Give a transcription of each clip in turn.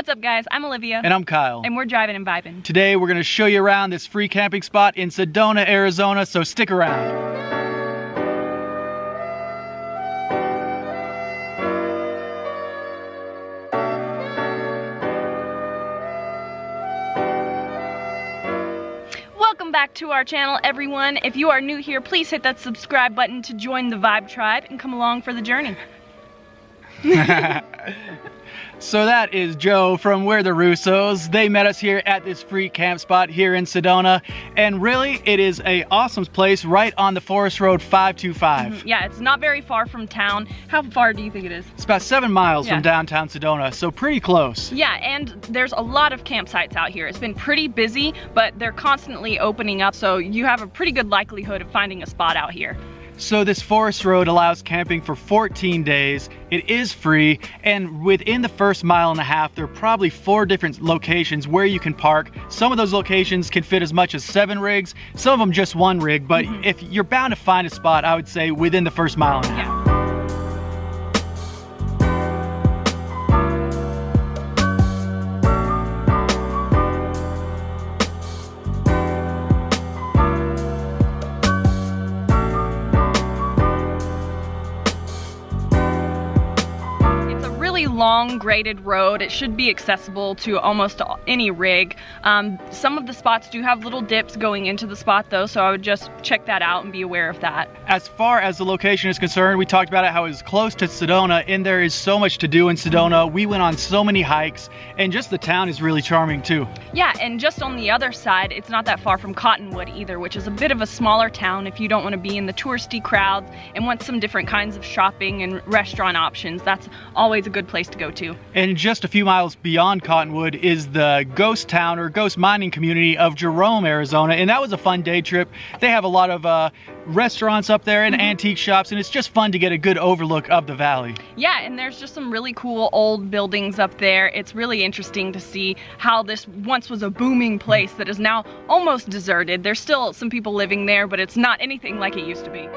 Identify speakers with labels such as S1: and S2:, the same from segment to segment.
S1: What's up, guys? I'm Olivia.
S2: And I'm Kyle.
S1: And we're driving and vibing.
S2: Today we're going to show you around this free camping spot in Sedona, Arizona, so stick around.
S1: Welcome back to our channel, everyone. If you are new here, please hit that subscribe button to join the Vibe Tribe and come along for the journey.
S2: So that is Joe from We're the Russos. They met us here at this free camp spot here in Sedona, and really it is a awesome place right on the Forest Road 525.
S1: Yeah, it's not very far from town. How far do you think it is?
S2: It's about 7 miles from downtown Sedona, so pretty close.
S1: Yeah, and there's a lot of campsites out here. It's been pretty busy, but they're constantly opening up, so you have a pretty good likelihood of finding a spot out here.
S2: So this forest road allows camping for 14 days. It is free, and within the first mile and a half, there are probably 4 different locations where you can park. Some of those locations can fit as much as 7 rigs, some of them just 1 rig, but if you're bound to find a spot, I would say within the first mile and a half.
S1: Long graded road. It should be accessible to almost any rig. Some of the spots do have little dips going into the spot though, so I would just check that out and be aware of that. As
S2: far as the location is concerned, we talked about it, how it was close to Sedona, and there is so much to do in Sedona. We went on so many hikes, and just the town is really charming too.
S1: Yeah, and just on the other side, it's not that far from Cottonwood either, which is a bit of a smaller town if you don't want to be in the touristy crowds and want some different kinds of shopping and restaurant options. That's always a good place to go to.
S2: And just a few miles beyond Cottonwood is the ghost town or ghost mining community of Jerome, Arizona, and that was a fun day trip. They have a lot of restaurants up there and antique shops, and it's just fun to get a good overlook of the valley.
S1: Yeah, and there's just some really cool old buildings up there. It's really interesting to see how this once was a booming place that is now almost deserted. There's still some people living there, but it's not anything like it used to be.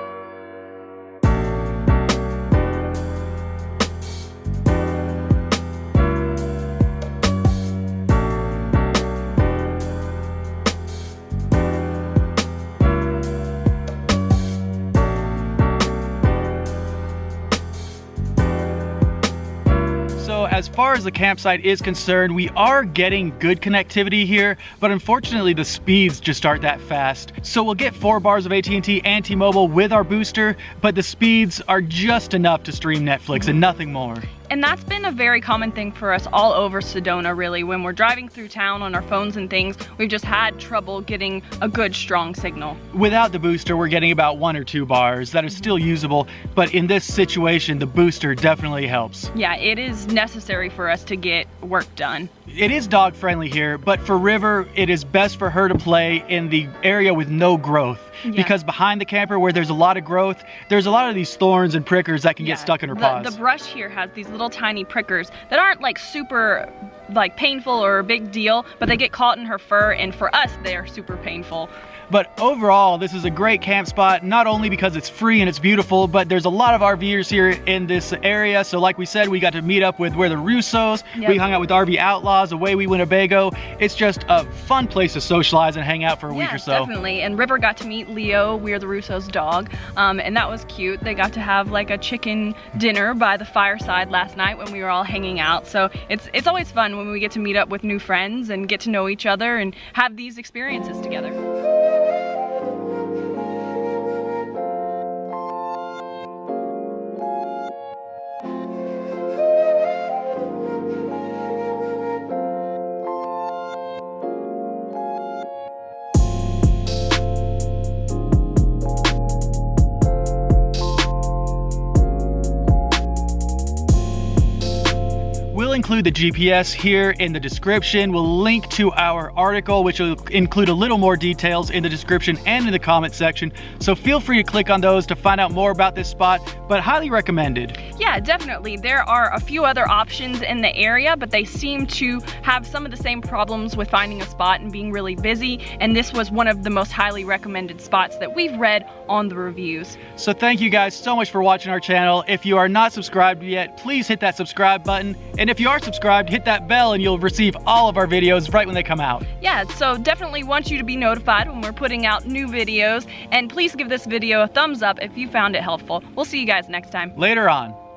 S2: As far as the campsite is concerned, we are getting good connectivity here, but unfortunately the speeds just aren't that fast. So we'll get 4 bars of AT&T and T-Mobile with our booster, but the speeds are just enough to stream Netflix and nothing more.
S1: And that's been a very common thing for us all over Sedona, really. When we're driving through town on our phones and things, we've just had trouble getting a good, strong signal.
S2: Without the booster, we're getting about 1 or 2 bars that are still usable, but in this situation, the booster definitely helps.
S1: Yeah, it is necessary for us to get work done.
S2: It is dog friendly here, but for River, it is best for her to play in the area with no growth. Yeah. Because behind the camper where there's a lot of growth, there's a lot of these thorns and prickers that can get stuck in her paws.
S1: The brush here has these little tiny prickers that aren't like super painful or a big deal, but they get caught in her fur, and for us they're super painful.
S2: But overall, this is a great camp spot, not only because it's free and it's beautiful, but there's a lot of RVers here in this area. So like we said, we got to meet up with We're the Russos. Yep. We hung out with RV Outlaws, Away We Winnebago. It's just a fun place to socialize and hang out for a week or so.
S1: Definitely. And River got to meet Leo, We're the Russos' dog, and that was cute. They got to have like a chicken dinner by the fireside last night when we were all hanging out. So it's always fun when we get to meet up with new friends and get to know each other and have these experiences together.
S2: We'll include the GPS here in the description. We'll link to our article, which will include a little more details in the description and in the comment section. So feel free to click on those to find out more about this spot, but highly recommended.
S1: Yeah, definitely. There are a few other options in the area, but they seem to have some of the same problems with finding a spot and being really busy. And this was one of the most highly recommended spots that we've read on the reviews.
S2: So thank you guys so much for watching our channel. If you are not subscribed yet, please hit that subscribe button. And if you are subscribed, hit that bell, and you'll receive all of our videos right when they come out.
S1: Yeah, so definitely want you to be notified when we're putting out new videos, and please give this video a thumbs up if you found it helpful. We'll see you guys next time.
S2: Later on.